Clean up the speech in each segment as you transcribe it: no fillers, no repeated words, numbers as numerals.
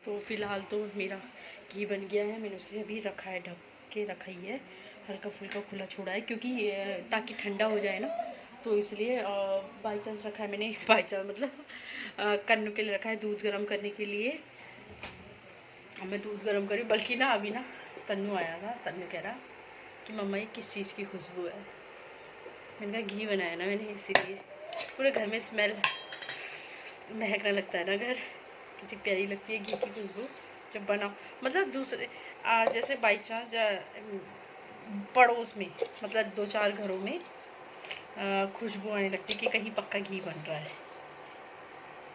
तो फिलहाल तो मेरा घी बन गया है। मैंने उसे अभी रखा है, ढक के रखा ही है, हल्का फुल्का खुला छोड़ा है क्योंकि ताकि ठंडा हो जाए ना, तो इसलिए बाई चांस रखा है मैंने। बाई चांस मतलब कन्नू के लिए रखा है, दूध गर्म करने के लिए। अब मैं दूध गर्म करी, बल्कि ना अभी ना तन्नू आया था। तन्नू कह रहा कि मम्मा ये किस चीज़ की खुशबू है। मैंने कहा घी बनाया ना मैंने, इसीलिए पूरे घर में स्मेल महकने लगता है ना घर। कितनी प्यारी लगती है घी की खुशबू जब बनाओ। मतलब दूसरे जैसे बाई चांस पड़ोस में, मतलब 2-4 घरों में खुशबू आने लगती है कि कहीं पक्का घी बन रहा है।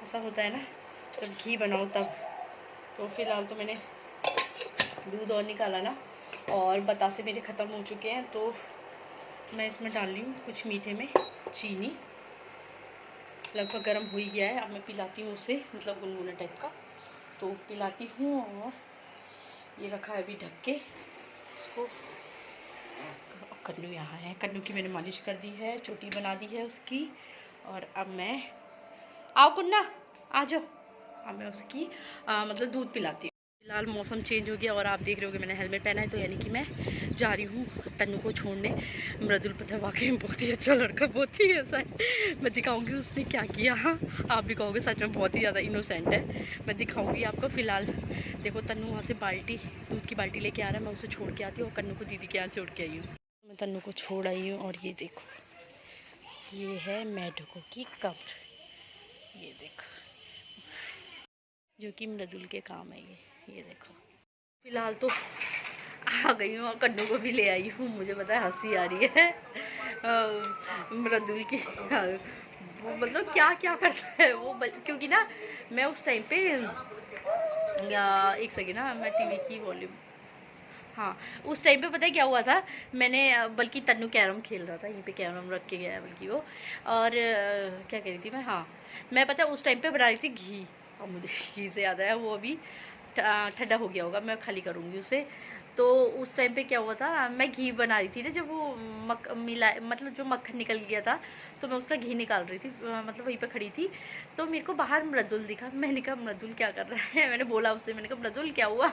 ऐसा होता है ना जब घी बनाओ तब। तो फिलहाल तो मैंने दूध और निकाला ना, और बतासे मेरे ख़त्म हो चुके हैं, तो मैं इसमें डाल रही हूँ कुछ मीठे में चीनी। लगभग गर्म हो ही गया है। अब मैं पिलाती हूँ उसे, मतलब गुनगुना टाइप का, तो पिलाती हूँ। और ये रखा है अभी ढक के इसको। कन्नू यहाँ है, कन्नू की मैंने मालिश कर दी है, चोटी बना दी है उसकी। और अब मैं, आओ कुन्ना आ जाओ, अब मैं उसकी मतलब दूध पिलाती हूँ। फिलहाल मौसम चेंज हो गया और आप देख रहे हो कि मैंने हेलमेट पहना है, तो यानी कि मैं जा रही हूँ तन्नू को छोड़ने। मृदुल पता वाकई में बहुत ही अच्छा लड़का, बहुत ही ऐसा है। मैं दिखाऊंगी उसने क्या किया। आप भी कहोगे सच में बहुत ही ज़्यादा इनोसेंट है। मैं दिखाऊंगी आपको। फिलहाल देखो तन्नू वहाँ से बाल्टी, दूध की बाल्टी लेके आ रहा है। मैं उसे छोड़ के आती हूँ और कन्नू को दीदी के यहाँ छोड़ के आई हूँ। मैं तन्नू को छोड़ आई हूँ और ये देखो, ये है मेढकों की कब्र। ये देखो, जो कि मृदुल के काम है ये देखो। फिलहाल तो आ गई हूँ और कन्नू को भी ले आई हूँ। मुझे पता है हंसी आ रही है मृदुल की। वो मतलब क्या क्या करता है वो, क्योंकि ना मैं उस टाइम पे, एक सेकेंड ना, मैं टीवी की वॉल्यूम, हाँ उस टाइम पे पता है क्या हुआ था। मैंने बल्कि तन्नू कैरम खेल रहा था, यहीं पे कैरम रख के गया है बल्कि वो। और क्या कह रही थी मैं, हाँ मैं पता है उस टाइम पे बना रही थी घी। और मुझे घी से याद आया, वो अभी ठंडा हो गया होगा, मैं खाली करूँगी उसे। तो उस टाइम पे क्या हुआ था, मैं घी बना रही थी ना, जब वो मिला, मतलब जो मक्खन निकल गया था, तो मैं उसका घी निकाल रही थी, मतलब वहीं पे खड़ी थी। तो मेरे को बाहर मृदुल दिखा। मैंने कहा मृदुल क्या कर रहा है, मैंने बोला उससे, मैंने कहा मृदुल क्या हुआ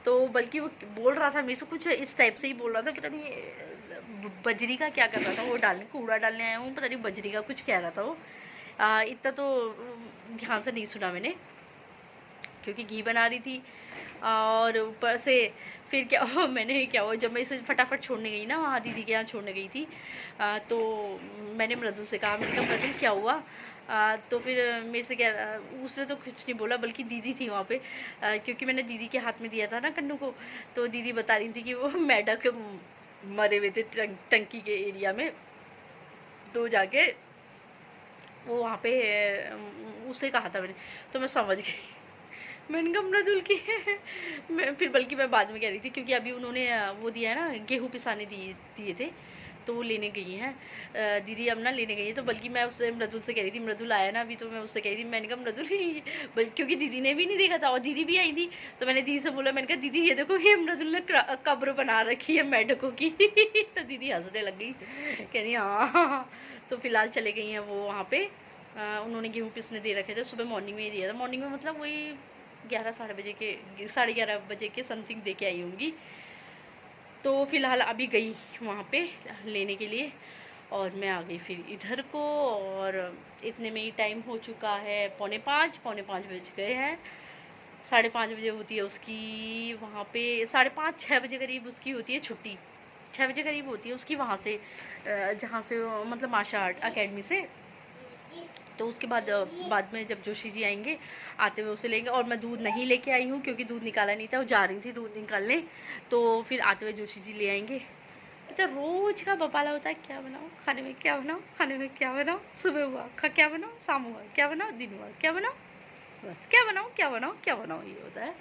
तो बल्कि वो बोल रहा था मेरे से कुछ इस टाइप से ही बोल रहा था, पता नहीं बजरी का क्या कर रहा था वो, डालने कूड़ा डालने आया हूँ, पता नहीं बजरी का कुछ कह रहा था वो। इतना तो ध्यान से नहीं सुना मैंने, क्योंकि घी बना रही थी। और ऊपर से फिर क्या हुआ, मैंने क्या हुआ, जब मैं इसे फटाफट छोड़ने गई ना, वहाँ दीदी के यहाँ छोड़ने गई थी, तो मैंने मृदुल से कहा, मैंने कहा मृदुल क्या हुआ। तो फिर मेरे से क्या, उसने तो कुछ नहीं बोला, बल्कि दीदी थी वहाँ पे, क्योंकि मैंने दीदी के हाथ में दिया था ना कन्नू को। तो दीदी बता रही थी कि वो मेढक मरे हुए थे टंकी के एरिया में, तो जाके वो वहाँ पे उसे कहा था मैंने। तो मैं समझ गई, मैंने कहा मृदुल की है। मैं फिर बल्कि मैं बाद में कह रही थी, क्योंकि अभी उन्होंने वो दिया है ना, गेहूँ पिसाने दिए थे, तो वो लेने गई हैं दीदी, अब ना लेने गई है। तो बल्कि मैं उससे मृदुल से कह रही थी, मृदुल आया ना अभी, तो मैं उससे कह रही थी, मैंने कहा मृदुल ही, क्योंकि दीदी ने भी नहीं देखा था और दीदी भी आई थी। तो मैंने दीदी से बोला, मैंने कहा दीदी ये देखो, ये मृदुल ने कब्र बना रखी है मेढकों की तो दीदी हंसने लग गई, कह रही हाँ। तो फिलहाल चले गई हैं वो वहाँ पे। उन्होंने गेहूँ पिसने दे रखे थे, सुबह मॉर्निंग में ही दिया था। मॉर्निंग में मतलब वही 11 बजे के समथिंग दे के आई होंगी। तो फिलहाल अभी गई वहाँ पे लेने के लिए, और मैं आ गई फिर इधर को। और इतने में ही टाइम हो चुका है 4:45, 4:45 बज गए हैं। 5:30 बजे होती है उसकी वहाँ पे, 5:30 6 बजे करीब उसकी होती है छुट्टी। 6 बजे करीब होती है उसकी वहाँ से, जहाँ से मतलब मार्शल आर्ट अकेडमी से। तो उसके बाद में जब जोशी जी आएंगे, आते हुए उसे लेंगे। और मैं दूध नहीं लेके आई हूँ, क्योंकि दूध निकाला नहीं था, वो जा रही थी दूध निकालने। तो फिर आते हुए जोशी जी ले आएंगे। तो रोज का बपाला होता है, क्या बनाओ खाने में, क्या बनाओ खाने में, क्या बनाओ, सुबह हुआ क्या बनाओ, शाम हुआ क्या बनाओ, दिन हुआ क्या बनाओ, बस क्या बनाओ क्या बनाओ क्या बनाओ, ये होता है।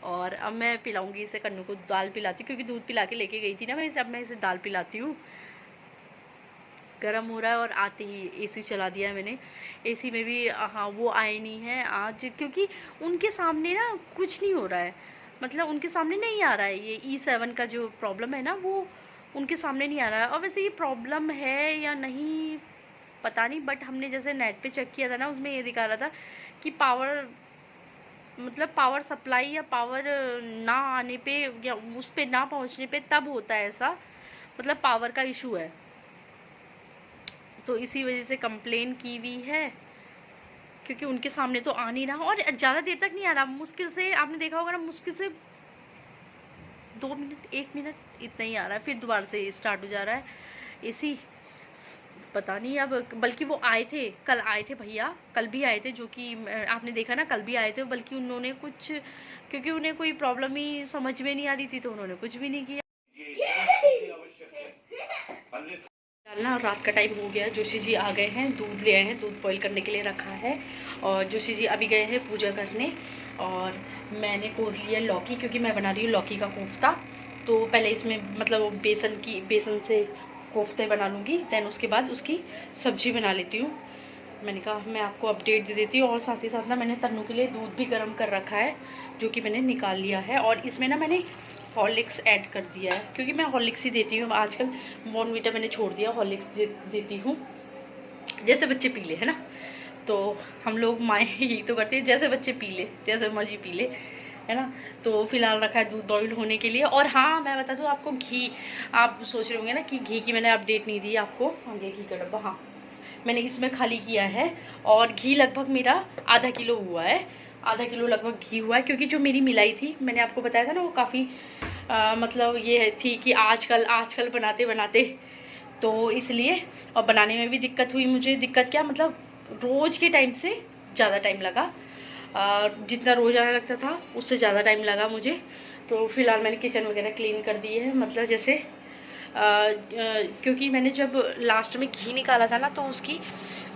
और अब मैं पिलाऊंगी इसे, कन्नू को दाल पिलाती हूँ, क्योंकि दूध पिला के लेके गई थी ना मैं इसे। अब मैं इसे दाल पिलाती हूँ। गर्म हो रहा है और आते ही एसी चला दिया है मैंने। एसी में भी हाँ वो आए नहीं है आज, क्योंकि उनके सामने ना कुछ नहीं हो रहा है, मतलब उनके सामने नहीं आ रहा है ये E7 का जो प्रॉब्लम है ना, वो उनके सामने नहीं आ रहा है। और वैसे ये प्रॉब्लम है या नहीं पता नहीं, बट हमने जैसे नेट पे चेक किया था ना, उसमें ये दिखा रहा था कि पावर मतलब पावर सप्लाई या पावर ना आने पे या उस पे ना पहुंचने पे तब होता है ऐसा, मतलब पावर का इशू है। तो इसी वजह से कंप्लेन की हुई है, क्योंकि उनके सामने तो आ नहीं रहा और ज़्यादा देर तक नहीं आ रहा। मुश्किल से आपने देखा होगा ना, मुश्किल से 2 मिनट 1 मिनट इतना ही आ रहा है, फिर दोबारा से स्टार्ट हो जा रहा है एसी। पता नहीं अब, बल्कि वो आए थे, कल आए थे भैया, कल भी आए थे, जो कि आपने देखा ना, कल भी आए थे। बल्कि उन्होंने कुछ, क्योंकि उन्हें कोई प्रॉब्लम ही समझ में नहीं आ रही थी, तो उन्होंने कुछ भी नहीं किया। डालना, रात का टाइम हो गया, जोशी जी आ गए हैं, दूध ले आए हैं, दूध बॉईल करने के लिए रखा है। और जोशी जी अभी गए हैं पूजा करने। और मैंने कोर लिया लौकी, क्योंकि मैं बना रही हूँ लौकी का कोफ्ता। तो पहले इसमें मतलब बेसन से कोफ्ते बना लूँगी, दैन उसके बाद उसकी सब्जी बना लेती हूँ। मैंने कहा मैं आपको अपडेट दे देती हूँ। और साथ ही साथ ना मैंने तन्नू के लिए दूध भी गर्म कर रखा है, जो कि मैंने निकाल लिया है। और इसमें ना मैंने हॉर्लिक्स ऐड कर दिया है, क्योंकि मैं हॉर्लिक्स ही देती हूँ आजकल। बॉर्नवीटा मैंने छोड़ दिया, हॉर्लिक्स देती हूँ, जैसे बच्चे पी ले, है ना। तो हम लोग माएँ यही तो करते हैं, जैसे बच्चे पी ले, जैसे मर्जी पी ले, है ना। तो फिलहाल रखा है दूध बॉईल होने के लिए। और हाँ, मैं बता दूँ आपको, घी, आप सोच रहे होंगे ना कि घी की मैंने अपडेट नहीं दी आपको। आगे घी का डब्बा, हाँ मैंने इसमें खाली किया है। और घी लगभग मेरा आधा किलो हुआ है, आधा किलो लगभग घी हुआ है। क्योंकि जो मेरी मिलाई थी, मैंने आपको बताया था ना, वो काफ़ी मतलब ये थी कि आजकल बनाते बनाते, तो इसलिए। और बनाने में भी दिक्कत हुई मुझे। दिक्कत क्या, मतलब रोज़ के टाइम से ज़्यादा टाइम लगा। जितना रोज़ आना लगता था उससे ज़्यादा टाइम लगा मुझे। तो फिलहाल मैंने किचन वगैरह क्लीन कर दिए है, मतलब जैसे क्योंकि मैंने जब लास्ट में घी निकाला था ना, तो उसकी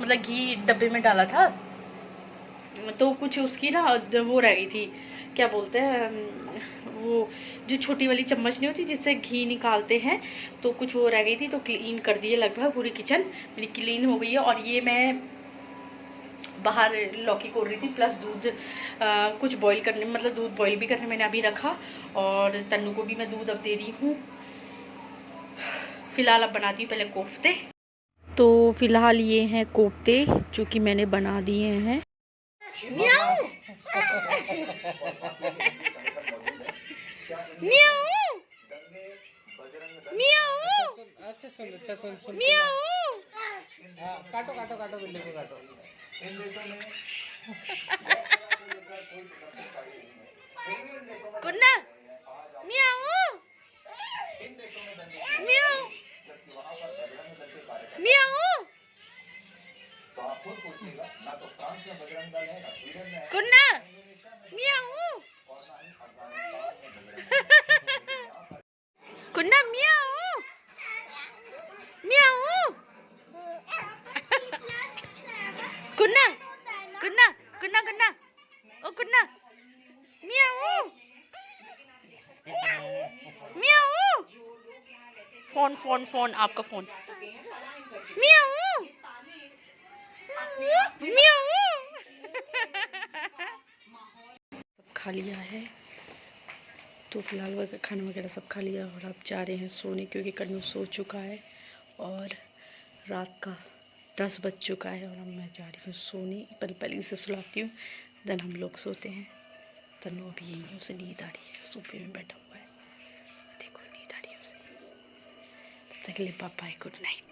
मतलब घी डब्बे में डाला था, तो कुछ उसकी ना वो रह गई थी, क्या बोलते हैं, वो जो छोटी वाली चम्मच नहीं होती जिससे घी निकालते हैं, तो कुछ वो रह गई थी। तो क्लीन कर दी है, लगभग पूरी किचन मेरी क्लीन हो गई है। और ये मैं बाहर लौकी कोड़ रही थी, प्लस दूध कुछ बॉईल करने, मतलब दूध बॉईल भी करने मैंने अभी रखा। और तन्नू को भी मैं दूध अब दे रही हूँ। फिलहाल अब बनाती हूँ पहले कोफ्ते। तो फिलहाल ये हैं कोफ्ते, जो कि मैंने बना दिए हैं। म्याऊ म्याऊ म्याऊ, अच्छा सुन म्याऊ। काटो काटो काटो बिल्ली को काटो। कुन्ना, म्याऊ म्याऊ म्याऊ, कुन्ना, म्याऊ कुन्ना, म्याऊ म्याऊ, कुन्ना कुन्ना कुन्ना कुन्ना, ओ कुन्ना, म्याऊ म्याऊ। फोन फोन फोन, आपका फोन। म्याऊ म्याऊ। खा लिया है, तो फिलहाल खाना वगैरह सब खा लिया। और अब जा रहे हैं सोने, क्योंकि कन्नू सो चुका है और रात का 10 बज चुका है। और अब मैं जा रही हूँ सोने, पहले इसे सुलाती हूँ, देन हम लोग सोते हैं। तन्नू अभी यहीं है, उसे नींद आ रही है, सोफे में बैठा हुआ है, देखो नींद आ रही है उसे। तब तक के लिए बाय बाय, गुड नाइट।